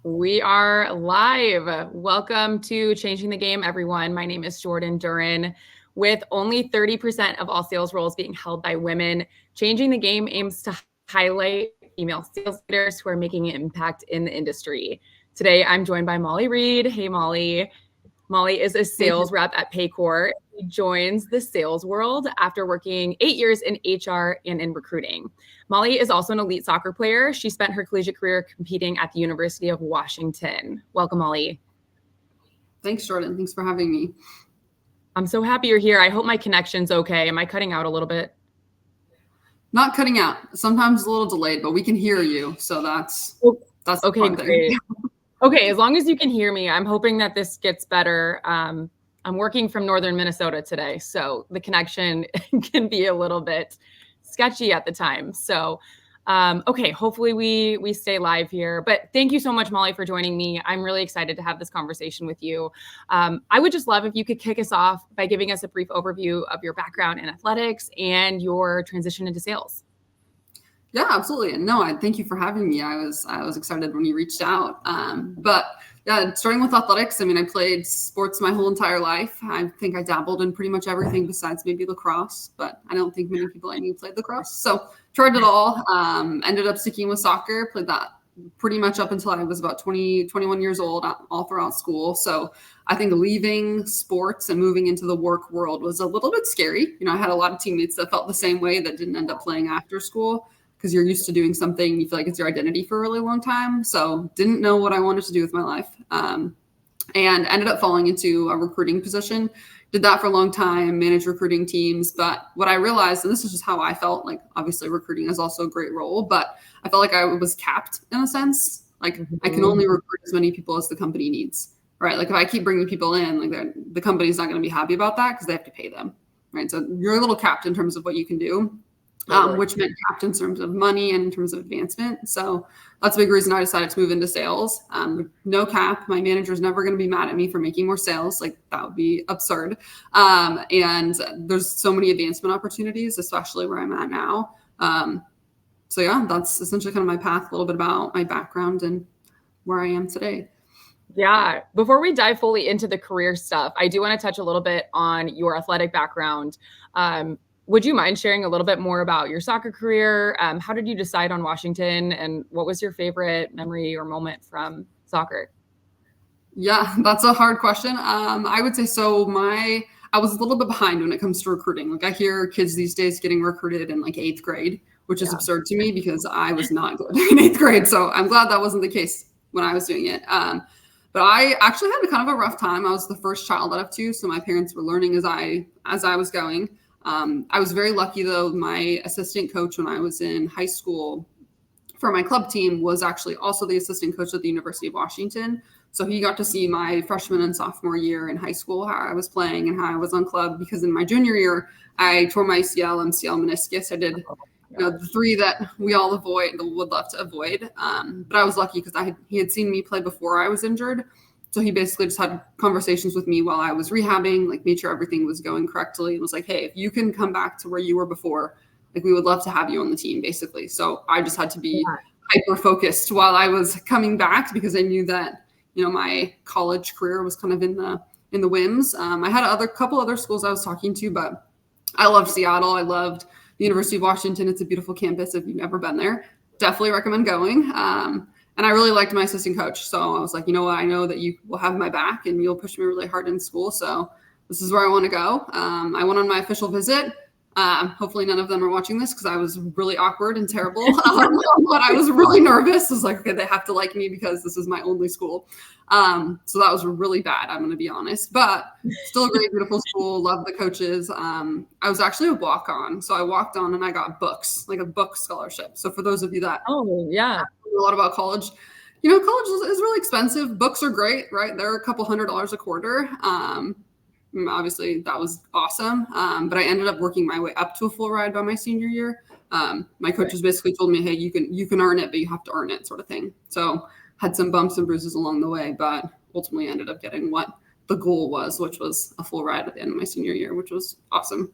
We are live. Welcome to Changing the Game, everyone. My name is Jordan Duran. With only 30% of all sales roles being held by women, Changing the Game aims to highlight female sales leaders who are making an impact in the industry. Today, I'm joined by Molly Reid. Hey, Molly. Molly is a sales rep at Paycor. She joins the sales world after working 8 years in HR and in recruiting. Molly is also an elite soccer player. She spent her collegiate career competing at the University of Washington. Welcome, Molly. Thanks, Jordan. Thanks for having me. I'm so happy you're here. I hope my connection's okay. Am I cutting out a little bit? Not cutting out. Sometimes a little delayed, but we can hear you. So that's okay, great. Okay, as long as you can hear me, I'm hoping that this gets better. I'm working from northern Minnesota today, so the connection can be a little bit sketchy at the time. So, okay, hopefully we stay live here. But thank you so much, Molly, for joining me. I'm really excited to have this conversation with you. I would just love if you could kick us off by giving us a brief overview of your background in athletics and your transition into sales. Yeah, absolutely. And no, I thank you for having me. I was excited when you reached out. But yeah, starting with athletics, I mean, I played sports my whole entire life. I think I dabbled in pretty much everything besides maybe lacrosse, but I don't think many people I knew played lacrosse. So tried it all. Ended up sticking with soccer, played that pretty much up until I was about 20, 21 years old, all throughout school. So I think leaving sports and moving into the work world was a little bit scary. You know, I had a lot of teammates that felt the same way that didn't end up playing after school, because you're used to doing something, you feel like it's your identity for a really long time. So didn't know what I wanted to do with my life. And ended up falling into a recruiting position. Did that for a long time, managed recruiting teams. But what I realized, and this is just how I felt, like obviously recruiting is also a great role, but I felt like I was capped in a sense. Like I can only recruit as many people as the company needs, right? Like if I keep bringing people in, like the company's not going to be happy about that because they have to pay them, right? So you're a little capped in terms of what you can do. Which meant capped in terms of money and in terms of advancement. So that's a big reason I decided to move into sales. No cap. My manager's never going to be mad at me for making more sales. Like that would be absurd. And there's so many advancement opportunities, especially where I'm at now. So yeah, that's essentially kind of my path, a little bit about my background and where I am today. Yeah. Before we dive fully into the career stuff, I do want to touch a little bit on your athletic background. Would you mind sharing a little bit more about your soccer career? How did you decide on Washington, and what was your favorite memory or moment from soccer? Yeah, that's a hard question. I would say so. I was a little bit behind when it comes to recruiting. Like I hear kids these days getting recruited in like 8th grade, which is absurd to me because I was not good in 8th grade. So I'm glad that wasn't the case when I was doing it. But I actually had kind of a rough time. I was the first child out of 2, so my parents were learning as I was going. I was very lucky though. My assistant coach when I was in high school for my club team was actually also the assistant coach at the University of Washington. So he got to see my freshman and sophomore year in high school, how I was playing and how I was on club, because in my junior year, I tore my ACL, MCL, meniscus. I did the 3 that we all would love to avoid. But I was lucky because he had seen me play before I was injured. So he basically just had conversations with me while I was rehabbing, like made sure everything was going correctly, and was like, hey, if you can come back to where you were before, like we would love to have you on the team, basically. So I just had to be hyper focused while I was coming back, because I knew that, you know, my college career was kind of in the whims. I had a couple other schools I was talking to, but I loved Seattle. I loved the University of Washington. It's a beautiful campus. If you've never been there, definitely recommend going. And I really liked my assistant coach. So I was like, you know what? I know that you will have my back and you'll push me really hard in school. So this is where I want to go. I went on my official visit. Hopefully none of them are watching this because I was really awkward and terrible. But I was really nervous. I was like, okay, they have to like me because this is my only school. So that was really bad, I'm going to be honest. But still a great, beautiful school. Love the coaches. I was actually a walk-on. So I walked on and I got books, like a book scholarship. So for those of you that know a lot about college, you know, college is really expensive. Books are great, right? They're a couple $100s a quarter. Obviously that was awesome. But I ended up working my way up to a full ride by my senior year. My coaches basically told me, hey, you can earn it, but you have to earn it, sort of thing. So had some bumps and bruises along the way, but ultimately ended up getting what the goal was, which was a full ride at the end of my senior year, which was awesome.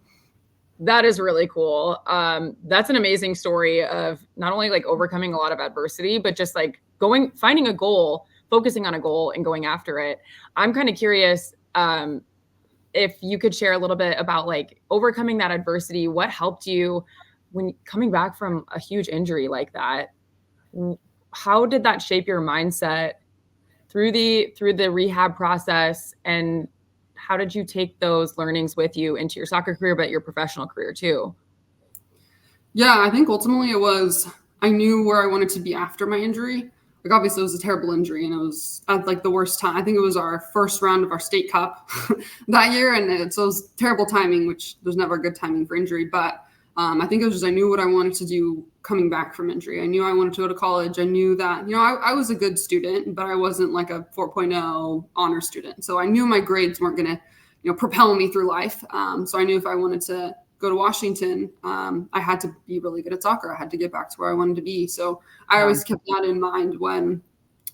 That is really cool. That's an amazing story of not only like overcoming a lot of adversity, but just like finding a goal, focusing on a goal and going after it. I'm kind of curious if you could share a little bit about like overcoming that adversity. What helped you when coming back from a huge injury like that? How did that shape your mindset through the rehab process, and how did you take those learnings with you into your soccer career, but your professional career too? Yeah, I think ultimately I knew where I wanted to be after my injury. Like obviously it was a terrible injury and it was at like the worst time. I think it was our first round of our state cup that year. And so it was terrible timing, which there's never good timing for injury. But I think it was just, I knew what I wanted to do coming back from injury. I knew I wanted to go to college. I knew that, I was a good student, but I wasn't like a 4.0 honor student. So I knew my grades weren't going to, propel me through life. So I knew if I wanted to go to Washington, I had to be really good at soccer. I had to get back to where I wanted to be. So I always kept that in mind when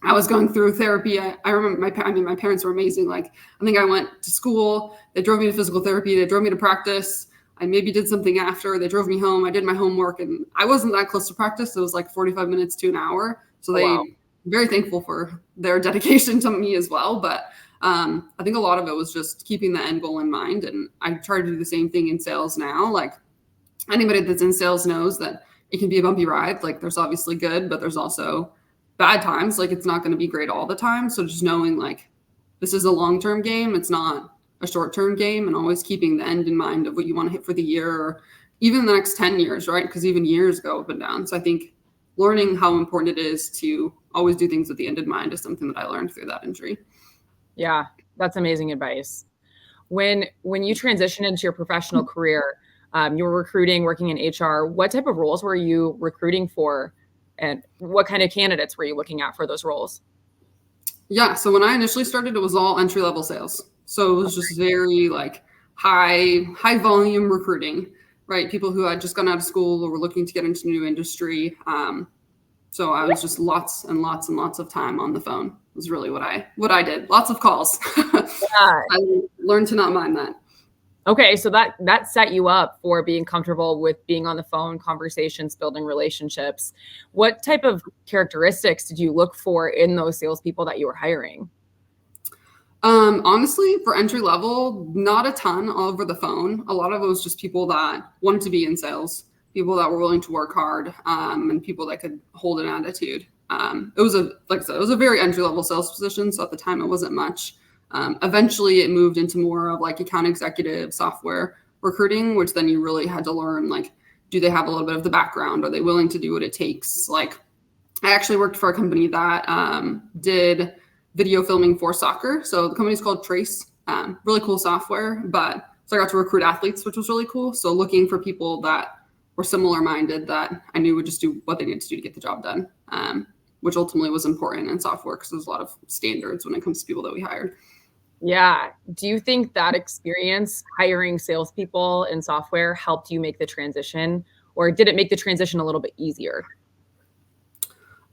I was going through therapy. I remember my parents were amazing. Like, I think I went to school, they drove me to physical therapy, they drove me to practice. I maybe did something after, they drove me home. I did my homework and I wasn't that close to practice. It was like 45 minutes to an hour. So they very thankful for their dedication to me as well. But I think a lot of it was just keeping the end goal in mind. And I try to do the same thing in sales now. Like anybody that's in sales knows that it can be a bumpy ride. Like there's obviously good, but there's also bad times. Like it's not going to be great all the time. So just knowing like this is a long-term game. It's not a short-term game, and always keeping the end in mind of what you want to hit for the year or even the next 10 years, right? Because even years go up and down. So I think learning how important it is to always do things with the end in mind is something that I learned through that injury. Yeah, that's amazing advice. When you transitioned into your professional career, you were recruiting, working in HR. What type of roles were you recruiting for, and what kind of candidates were you looking at for those roles? Yeah, so when I initially started, it was all entry-level sales. So it was just very like high volume recruiting, right? People who had just gone out of school or were looking to get into a new industry. So I was just lots and lots and lots of time on the phone was really what I did. Lots of calls. Yeah. I learned to not mind that. Okay, so that set you up for being comfortable with being on the phone, conversations, building relationships. What type of characteristics did you look for in those salespeople that you were hiring? Honestly, for entry level, not a ton over the phone. A lot of it was just people that wanted to be in sales, people that were willing to work hard, and people that could hold an attitude. It was a very entry level sales position. So at the time it wasn't much. Eventually it moved into more of like account executive software recruiting, which then you really had to learn, like, do they have a little bit of the background? Are they willing to do what it takes? Like I actually worked for a company that did video filming for soccer. So the company's called Trace, really cool software, so I got to recruit athletes, which was really cool. So looking for people that were similar minded that I knew would just do what they needed to do to get the job done, which ultimately was important in software because there's a lot of standards when it comes to people that we hired. Yeah. Do you think that experience hiring salespeople in software helped you make the transition, or did it make the transition a little bit easier?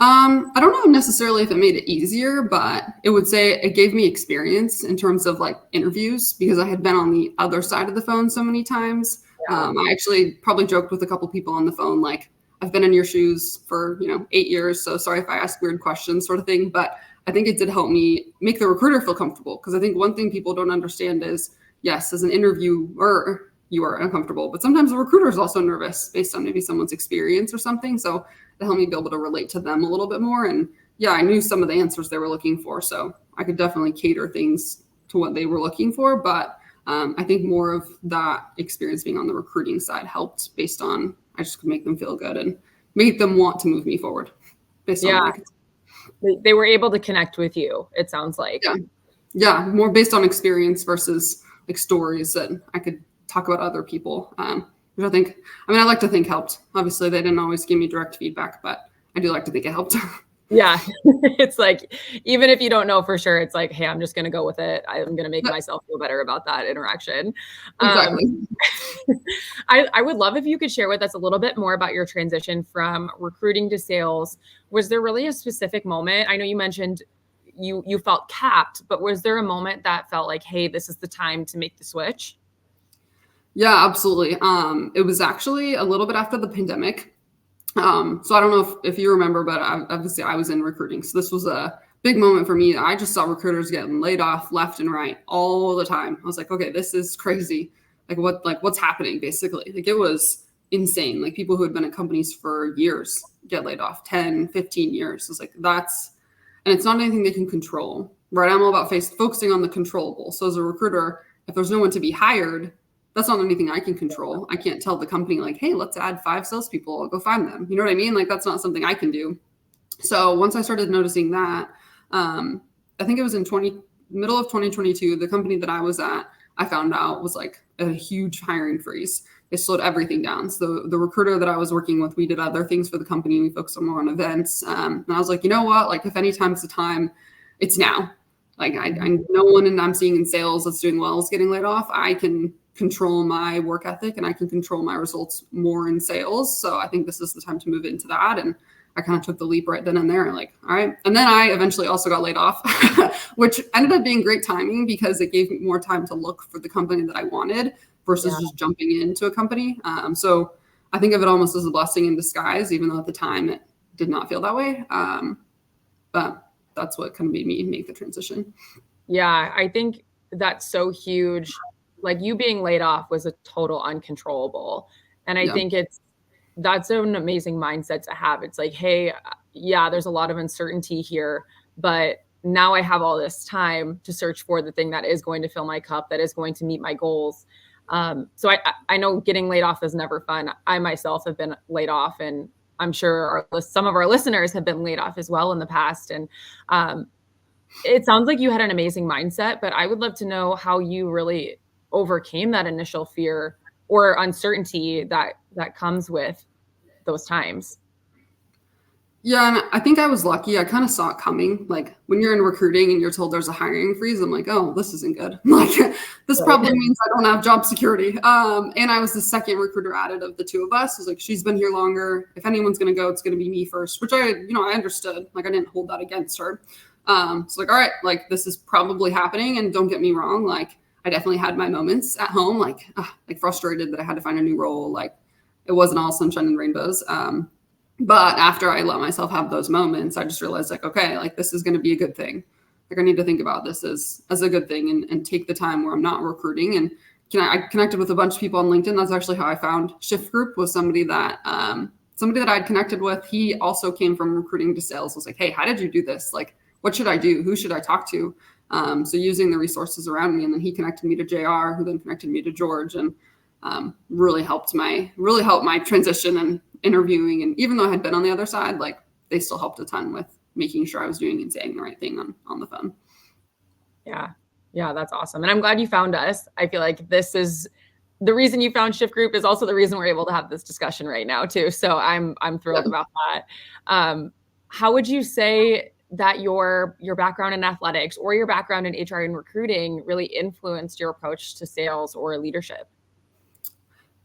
I don't know necessarily if it made it easier, but it would say it gave me experience in terms of like interviews because I had been on the other side of the phone so many times. Yeah. I actually probably joked with a couple people on the phone, like, I've been in your shoes for, 8 years. So sorry if I ask weird questions sort of thing. But I think it did help me make the recruiter feel comfortable. Because I think one thing people don't understand is, yes, as an interviewer, you are uncomfortable, but sometimes the recruiter is also nervous based on maybe someone's experience or something. So it helped me be able to relate to them a little bit more. And yeah, I knew some of the answers they were looking for. So I could definitely cater things to what they were looking for. But I think more of that experience being on the recruiting side helped based on, I just could make them feel good and make them want to move me forward based on what I could. They were able to connect with you, it sounds like. Yeah, more based on experience versus like stories that I could talk about other people, which I like to think helped. Obviously, they didn't always give me direct feedback, but I do like to think it helped. Yeah, it's like, even if you don't know for sure, it's like, hey, I'm just going to go with it. I'm going to make myself feel better about that interaction. Exactly. I would love if you could share with us a little bit more about your transition from recruiting to sales. Was there really a specific moment? I know you mentioned you felt capped, but was there a moment that felt like, hey, this is the time to make the switch? Yeah, absolutely. It was actually a little bit after the pandemic. So I don't know if you remember, but obviously I was in recruiting. So this was big moment for me. I just saw recruiters getting laid off left and right all the time. I was like, okay, this is crazy. What's happening basically? Like, it was insane. Like, people who had been at companies for years get laid off, 10, 15 years. It's like, and it's not anything they can control, right? I'm all about focusing on the controllable. So as a recruiter, if there's no one to be hired, that's not anything I can control. I can't tell the company like, hey, let's add 5 salespeople. I'll go find them. You know what I mean? Like, that's not something I can do. So once I started noticing that, I think it was in middle of 2022, the company that I was at, I found out was like a huge hiring freeze. They slowed everything down. So the recruiter that I was working with, we did other things for the company. We focused more on events. And I was like, you know what? Like, if any time's the time, it's now. Like, I no one and I'm seeing in sales that's doing well is getting laid off. I can control my work ethic and I can control my results more in sales. So I think this is the time to move into that. And I kind of took the leap right then and there, like, all right. And then I eventually also got laid off, which ended up being great timing because it gave me more time to look for the company that I wanted versus just jumping into a company. So I think of it almost as a blessing in disguise, even though at the time it did not feel that way. But that's what kind of made me make the transition. Yeah, I think that's so huge. Like, you being laid off was a total uncontrollable. And I think that's an amazing mindset to have. It's like, hey, yeah, there's a lot of uncertainty here, but now I have all this time to search for the thing that is going to fill my cup, that is going to meet my goals. So I know getting laid off is never fun. I myself have been laid off, and I'm sure some of our listeners have been laid off as well in the past. And it sounds like you had an amazing mindset, but I would love to know how you really overcame that initial fear or uncertainty that comes with those times. Yeah, and I think I was lucky. I kind of saw it coming. Like, when you're in recruiting and you're told there's a hiring freeze, I'm like, oh, this isn't good. Like, this probably means I don't have job security. And I was the second recruiter added of the 2 of us. I was like, she's been here longer. If anyone's going to go, it's going to be me first, which I understood. Like, I didn't hold that against her. So like, all right, like, this is probably happening. And don't get me wrong. Like, I definitely had my moments at home, like frustrated that I had to find a new role. Like, it wasn't all sunshine and rainbows. But after I let myself have those moments, I just realized, like, okay, like, this is going to be a good thing. Like, I need to think about this as a good thing and take the time where I'm not recruiting. And I connected with a bunch of people on LinkedIn. That's actually how I found Shift Group, was somebody that I'd connected with. He also came from recruiting to sales. I was like, hey, how did you do this? Like, what should I do? Who should I talk to? So using the resources around me, and then he connected me to JR, who then connected me to George, and really helped my transition and interviewing. And even though I had been on the other side, like, they still helped a ton with making sure I was doing and saying the right thing on the phone. Yeah, that's awesome. And I'm glad you found us. I feel like this is the reason you found Shift Group, is also the reason we're able to have this discussion right now too. So I'm thrilled about that. How would you say that your background in athletics or your background in HR and recruiting really influenced your approach to sales or leadership?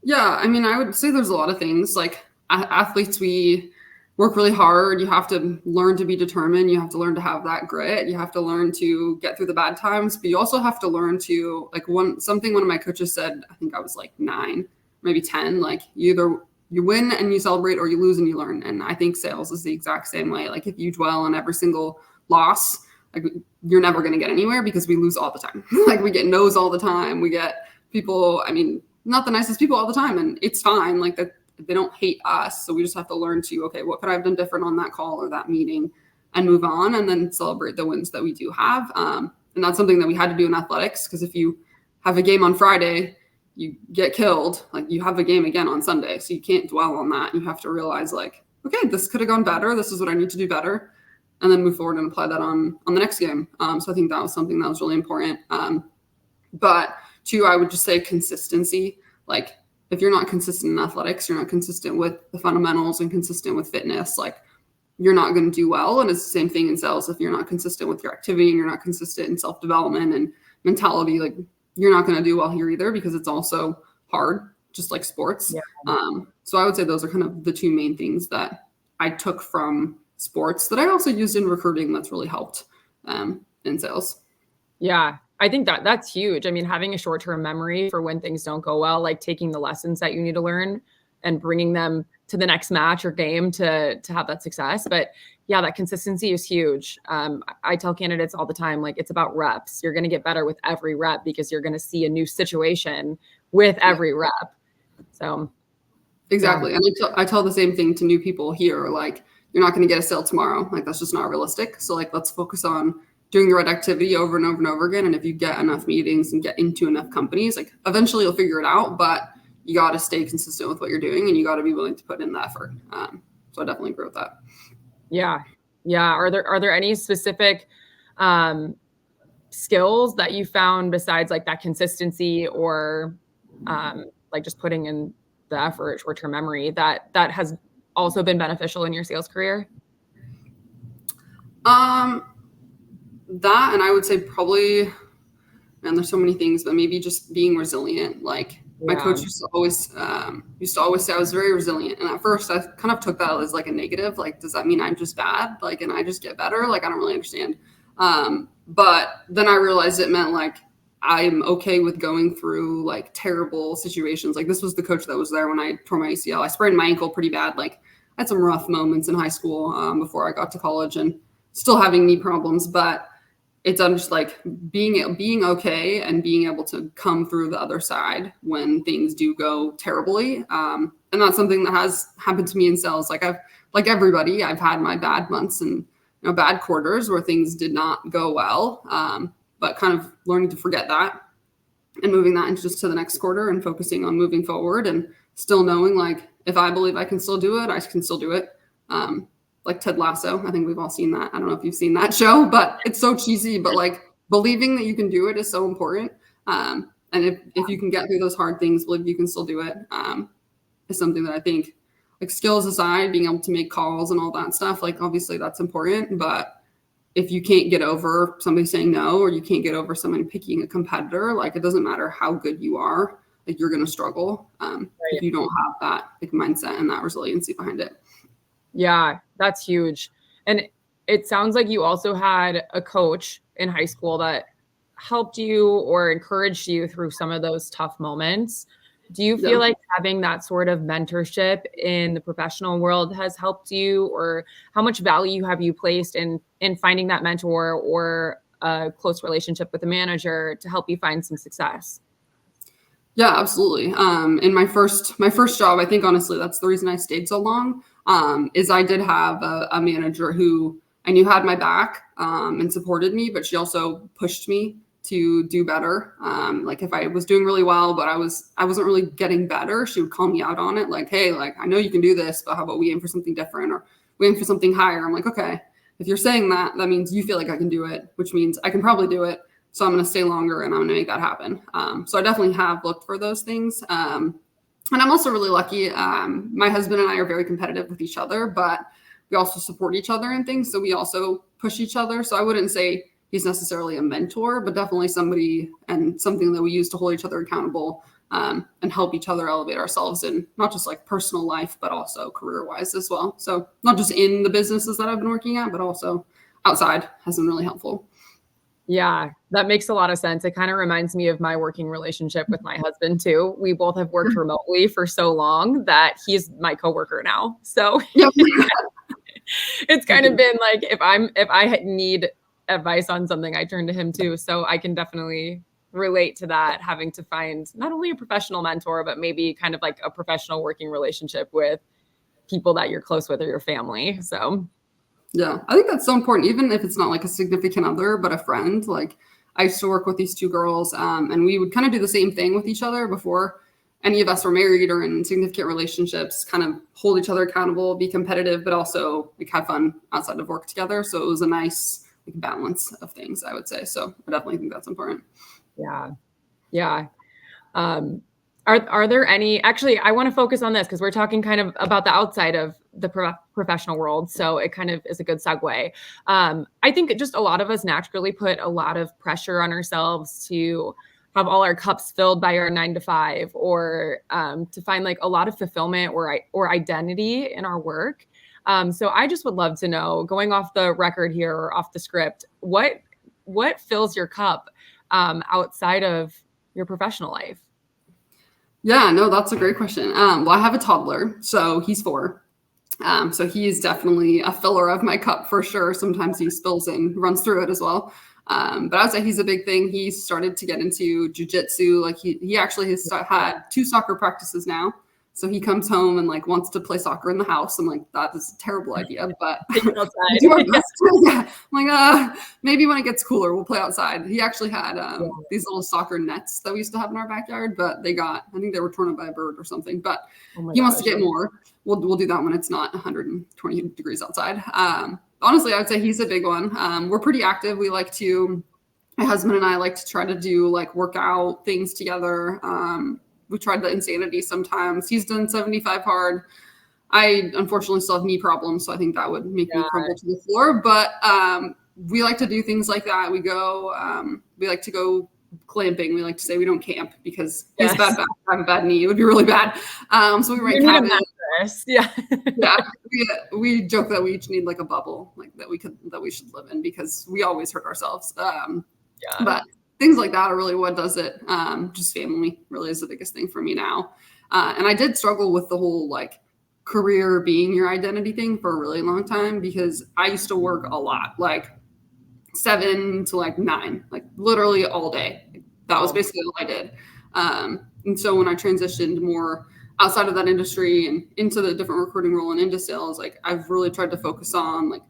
Yeah, I mean, I would say there's a lot of things. Like, athletes, we work really hard. You have to learn to be determined. You have to learn to have that grit. You have to learn to get through the bad times, but you also have to learn to, like, one of my coaches said, I think I was like 9, maybe 10, like, you win and you celebrate, or you lose and you learn. And I think sales is the exact same way. Like, if you dwell on every single loss, like, you're never going to get anywhere, because we lose all the time. Like, we get no's all the time. We get people, I mean, not the nicest people all the time, and it's fine. Like, that, they don't hate us. So we just have to learn to, okay, what could I have done different on that call or that meeting, and move on, and then celebrate the wins that we do have. And that's something that we had to do in athletics, because if you have a game on Friday, you get killed, like, you have a game again on Sunday. So you can't dwell on that. You have to realize, like, okay, this could have gone better. This is what I need to do better, and then move forward and apply that on the next game. So I think that was something that was really important. But 2, I would just say consistency. Like, if you're not consistent in athletics, you're not consistent with the fundamentals and consistent with fitness, like, you're not going to do well. And it's the same thing in sales. If you're not consistent with your activity and you're not consistent in self-development and mentality, like, you're not going to do well here either, because it's also hard, just like sports. Yeah. So I would say those are kind of the 2 main things that I took from sports that I also used in recruiting that's really helped in sales. Yeah, I think that's huge. I mean, having a short-term memory for when things don't go well, like taking the lessons that you need to learn and bringing them to the next match or game to have that success. But yeah, that consistency is huge. I tell candidates all the time, like, it's about reps. You're going to get better with every rep because you're going to see a new situation with every rep. So exactly. Yeah. And I tell the same thing to new people here. Like, you're not going to get a sale tomorrow. Like, that's just not realistic. So like, let's focus on doing the right activity over and over and over again. And if you get enough meetings and get into enough companies, like, eventually you'll figure it out, but you got to stay consistent with what you're doing and you got to be willing to put in the effort. So I definitely agree with that. Yeah. Yeah. Are there any specific skills that you found besides like that consistency or like just putting in the effort, short-term memory, that has also been beneficial in your sales career? That, and I would say probably, man, there's so many things, but maybe just being resilient. Like, my coach used to always say I was very resilient. And at first I kind of took that as like a negative. Like, does that mean I'm just bad? Like, and I just get better? Like, I don't really understand. But then I realized it meant like, I'm okay with going through like terrible situations. Like, this was the coach that was there when I tore my ACL. I sprained my ankle pretty bad. Like, I had some rough moments in high school before I got to college and still having knee problems, but it's just like being okay and being able to come through the other side when things do go terribly. And that's something that has happened to me in sales. Like, like everybody, I've had my bad months and bad quarters where things did not go well. But kind of learning to forget that and moving that into just to the next quarter and focusing on moving forward and still knowing, like, if I believe I can still do it, I can still do it. Like Ted Lasso. I think we've all seen that. I don't know if you've seen that show, but it's so cheesy, but like, believing that you can do it is so important. And if you can get through those hard things, believe you can still do it, is something that I think, like, skills aside, being able to make calls and all that stuff, like, obviously that's important, but if you can't get over somebody saying no, or you can't get over someone picking a competitor, like, it doesn't matter how good you are, like, you're going to struggle if you don't have that like mindset and that resiliency behind it. Yeah, that's huge. And it sounds like you also had a coach in high school that helped you or encouraged you through some of those tough moments. Do you feel like having that sort of mentorship in the professional world has helped you, or how much value have you placed in finding that mentor or a close relationship with a manager to help you find some success? Yeah, absolutely. In my first job, I think honestly that's the reason I stayed so long. Is I did have a manager who I knew had my back and supported me, but she also pushed me to do better. Like, if I was doing really well, but I wasn't really getting better, she would call me out on it. Like, hey, like, I know you can do this, but how about we aim for something different, or we aim for something higher? I'm like, okay, if you're saying that, that means you feel like I can do it, which means I can probably do it. So I'm going to stay longer and I'm going to make that happen. So I definitely have looked for those things. And I'm also really lucky. My husband and I are very competitive with each other, but we also support each other in things. So we also push each other. So I wouldn't say he's necessarily a mentor, but definitely somebody and something that we use to hold each other accountable and help each other elevate ourselves in not just like personal life, but also career-wise as well. So not just in the businesses that I've been working at, but also outside has been really helpful. Yeah, that makes a lot of sense. It kind of reminds me of my working relationship with my husband too. We both have worked remotely for so long that he's my coworker now. So it's kind of been like, if I need advice on something, I turn to him too. So I can definitely relate to that, having to find not only a professional mentor, but maybe kind of like a professional working relationship with people that you're close with or your family. So yeah, I think that's so important, even if it's not like a significant other, but a friend. Like, I used to work with these two girls and we would kind of do the same thing with each other before any of us were married or in significant relationships, kind of hold each other accountable, be competitive, but also like have fun outside of work together. So it was a nice like balance of things, I would say. So I definitely think that's important. Yeah. Yeah. Are there any, actually, I want to focus on this because we're talking kind of about the outside of the professional world. So it kind of is a good segue. I think just a lot of us naturally put a lot of pressure on ourselves to have all our cups filled by our 9 to 5, or to find like a lot of fulfillment or identity in our work. So I just would love to know, going off the record here or off the script, what fills your cup outside of your professional life? Yeah, no, that's a great question. Well, I have a toddler, so he's 4. So he is definitely a filler of my cup for sure. Sometimes he spills and runs through it as well. But I would say he's a big thing. He started to get into jujitsu. Like he actually has had 2 soccer practices now. So he comes home and like wants to play soccer in the house. I'm like, that is a terrible idea, but we do our best. Yeah. I'm like, maybe when it gets cooler, we'll play outside. He actually had these little soccer nets that we used to have in our backyard, but I think they were torn up by a bird or something. But he wants to get more. We'll do that when it's not 120 degrees outside. Honestly, I would say he's a big one. We're pretty active. My husband and I like to try to do like workout things together. We tried the Insanity sometimes. He's done 75 hard. I unfortunately still have knee problems, so I think that would make me crumble to the floor. But we like to do things like that. We like to go glamping. We like to say we don't camp because he has bad back. I have a bad knee. It would be really bad. So we rent cabins. Yeah. Yeah. We joke that we each need like a bubble, like that we should live in because we always hurt ourselves. But things like that are really what does it. Just family really is the biggest thing for me now. And I did struggle with the whole like career being your identity thing for a really long time because I used to work a lot, like 7 to like 9, like literally all day. That was basically all I did. And so when I transitioned more outside of that industry and into the different recruiting role and into sales, like I've really tried to focus on like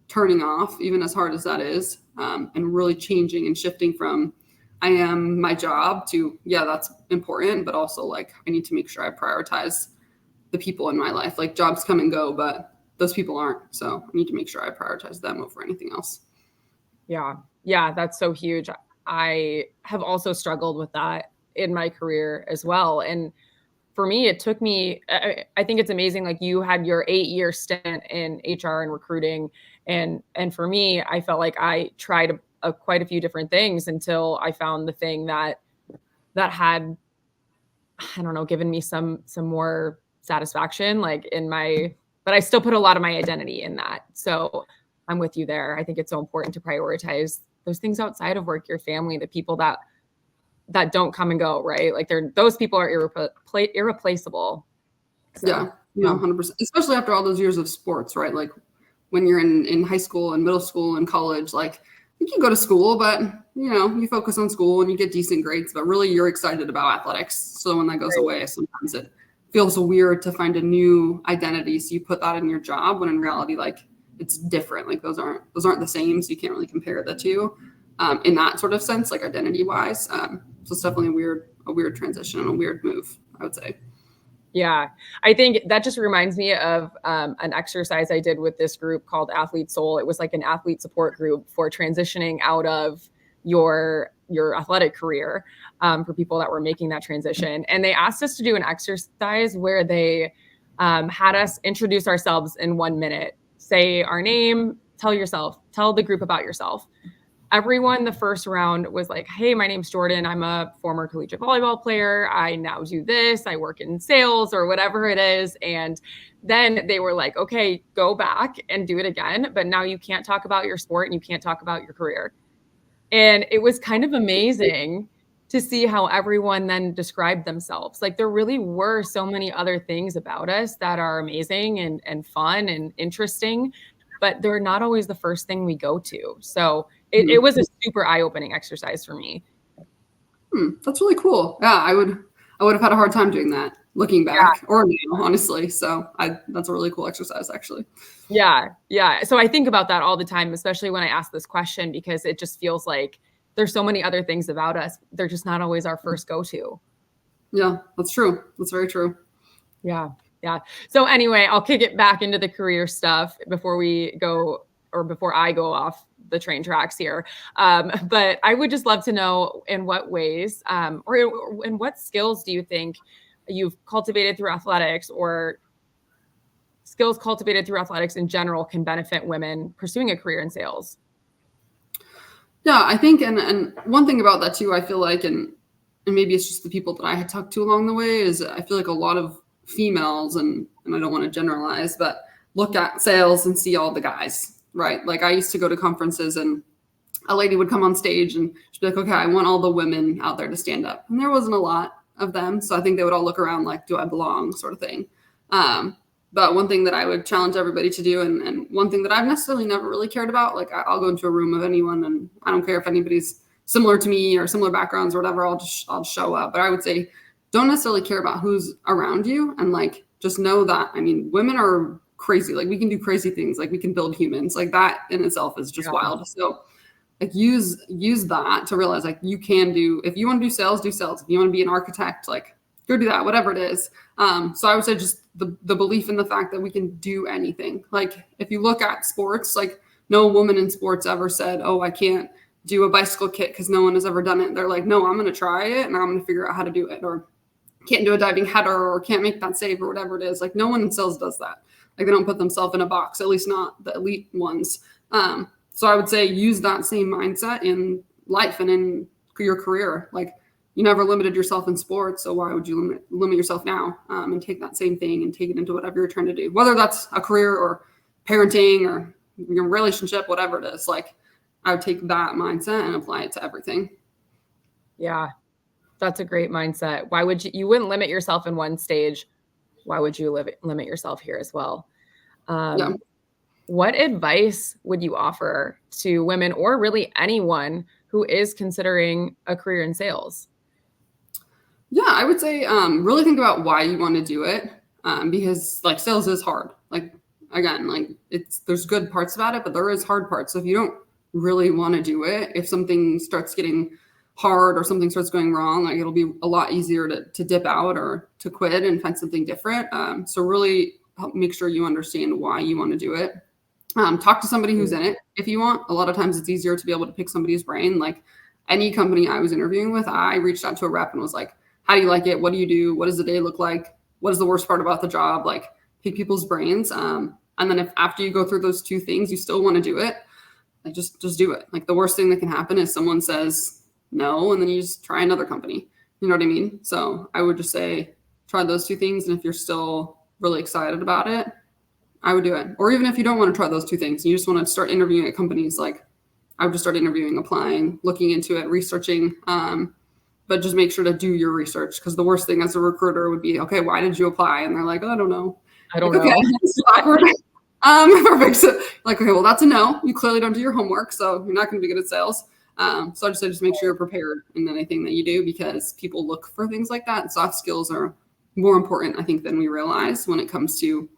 turning off, even as hard as that is, and really changing and shifting from I am my job to, that's important, but also like I need to make sure I prioritize the people in my life. Like jobs come and go, but those people aren't. So I need to make sure I prioritize them over anything else. Yeah. Yeah. That's so huge. I have also struggled with that in my career as well. And for me, it took me, I think it's amazing. Like you had your 8-year stint in HR and recruiting. And for me, I felt like I tried quite a few different things until I found the thing that had, I don't know, given me some more satisfaction, like but I still put a lot of my identity in that. So I'm with you there. I think it's so important to prioritize those things outside of work, your family, the people that don't come and go, right? Like those people are irreplaceable. So, yeah, 100%. Especially after all those years of sports, right? Like when you're in high school and middle school and college, like you can go to school, but you focus on school and you get decent grades, but really you're excited about athletics. So when that goes away, sometimes it feels weird to find a new identity. So you put that in your job when in reality, like it's different. Like those aren't the same. So you can't really compare the two in that sort of sense, like identity wise. So it's definitely a weird transition and a weird move, I would say. Yeah, I think that just reminds me of an exercise I did with this group called Athlete Soul. It was like an athlete support group for transitioning out of your athletic career for people that were making that transition. And they asked us to do an exercise where they had us introduce ourselves in 1 minute, say our name, tell the group about yourself. Everyone the first round was like, hey, my name's Jordan. I'm a former collegiate volleyball player. I now do this. I work in sales or whatever it is. And then they were like, okay, go back and do it again. But now you can't talk about your sport and you can't talk about your career. And it was kind of amazing to see how everyone then described themselves. Like there really were so many other things about us that are amazing and fun and interesting, but they're not always the first thing we go to. So it was a super eye-opening exercise for me. That's really cool. Yeah, I would have had a hard time doing that looking back or now, honestly. So that's a really cool exercise, actually. Yeah. Yeah. So I think about that all the time, especially when I ask this question, because it just feels like there's so many other things about us. They're just not always our first go-to. Yeah, that's true. That's very true. Yeah. Yeah. So anyway, I'll kick it back into the career stuff before I go off the train tracks here. But I would just love to know in what ways or in what skills do you think you've cultivated through athletics or skills cultivated through athletics in general can benefit women pursuing a career in sales? Yeah, I think, and one thing about that too, I feel like, and maybe it's just the people that I had talked to along the way, is I feel like a lot of females, and I don't want to generalize, but look at sales and see all the guys, right? Like I used to go to conferences and a lady would come on stage and she'd be like, okay, I want all the women out there to stand up. And there wasn't a lot. of them. So I think they would all look around like, do I belong, sort of thing. But one thing that I would challenge everybody to do, and one thing that I've necessarily never really cared about, like I'll go into a room of anyone and I don't care if anybody's similar to me or similar backgrounds or whatever, I'll show up. But I would say don't necessarily care about who's around you, and like just know that, I mean, women are crazy. Like we can do crazy things, like we can build humans. Like that in itself is just wild. So like use that to realize like you can do, if you want to do sales, do sales. If you want to be an architect, like go do that, whatever it is. So I would say just the belief in the fact that we can do anything. Like if you look at sports, like no woman in sports ever said, oh, I can't do a bicycle kick because no one has ever done it. They're like, no, I'm going to try it and I'm going to figure out how to do it, or can't do a diving header, or can't make that save, or whatever it is. Like no one in sales does that. Like they don't put themselves in a box, at least not the elite ones. So I would say use that same mindset in life and in your career. Like you never limited yourself in sports, so why would you limit yourself now? And take that same thing and take it into whatever you're trying to do, whether that's a career or parenting or your relationship, whatever it is. Like I would take that mindset and apply it to everything. Yeah, that's a great mindset. Why would you wouldn't limit yourself in one stage. Why would you limit yourself here as well? Yeah. What advice would you offer to women, or really anyone who is considering a career in sales? Yeah, I would say really think about why you want to do it, because like sales is hard. Like again, like there's good parts about it, but there is hard parts. So if you don't really want to do it, if something starts getting hard or something starts going wrong, like it'll be a lot easier to dip out or to quit and find something different. So really help make sure you understand why you want to do it. Talk to somebody who's in it if you want. A lot of times it's easier to be able to pick somebody's brain. Like any company I was interviewing with, I reached out to a rep and was like, how do you like it? What do you do? What does the day look like? What is the worst part about the job? Like pick people's brains. And then if after you go through those two things, you still want to do it, like just do it. Like the worst thing that can happen is someone says no, and then you just try another company. You know what I mean? So I would just say, try those two things. And if you're still really excited about it, I would do it. Or even if you don't want to try those two things, you just want to start interviewing at companies, like I would just start interviewing, applying, looking into it, researching. But just make sure to do your research, because the worst thing as a recruiter would be, okay, why did you apply? And they're like, oh, I don't know. I don't know. Okay, it's awkward. Perfect. So, like, okay, well, that's a no. You clearly don't do your homework, so you're not going to be good at sales. So I just say, just make sure you're prepared in anything that you do, because people look for things like that. And soft skills are more important, I think, than we realize when it comes to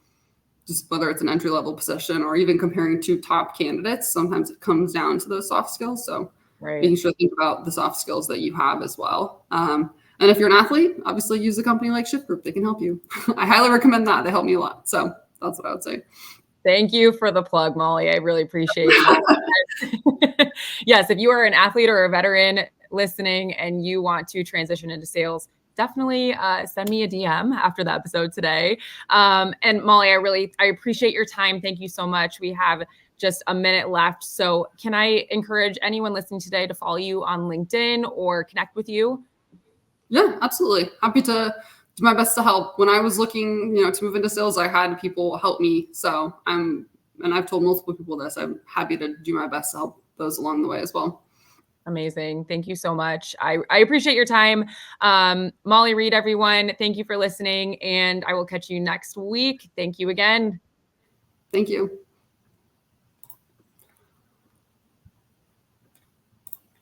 just whether it's an entry-level position or even comparing to top candidates. Sometimes it comes down to those soft skills. So making sure to think about the soft skills that you have as well. And if you're an athlete, obviously use a company like Shift Group. They can help you. I highly recommend that. They help me a lot. So that's what I would say. Thank you for the plug, Molly. I really appreciate that. Yes, if you are an athlete or a veteran listening and you want to transition into sales, definitely send me a DM after the episode today. And Molly, I appreciate your time. Thank you so much. We have just a minute left. So can I encourage anyone listening today to follow you on LinkedIn or connect with you? Yeah, absolutely. Happy to do my best to help. When I was looking, to move into sales, I had people help me. So and I've told multiple people this, I'm happy to do my best to help those along the way as well. Amazing. Thank you so much. I appreciate your time. Molly Reid, everyone, thank you for listening, and I will catch you next week. Thank you again. Thank you.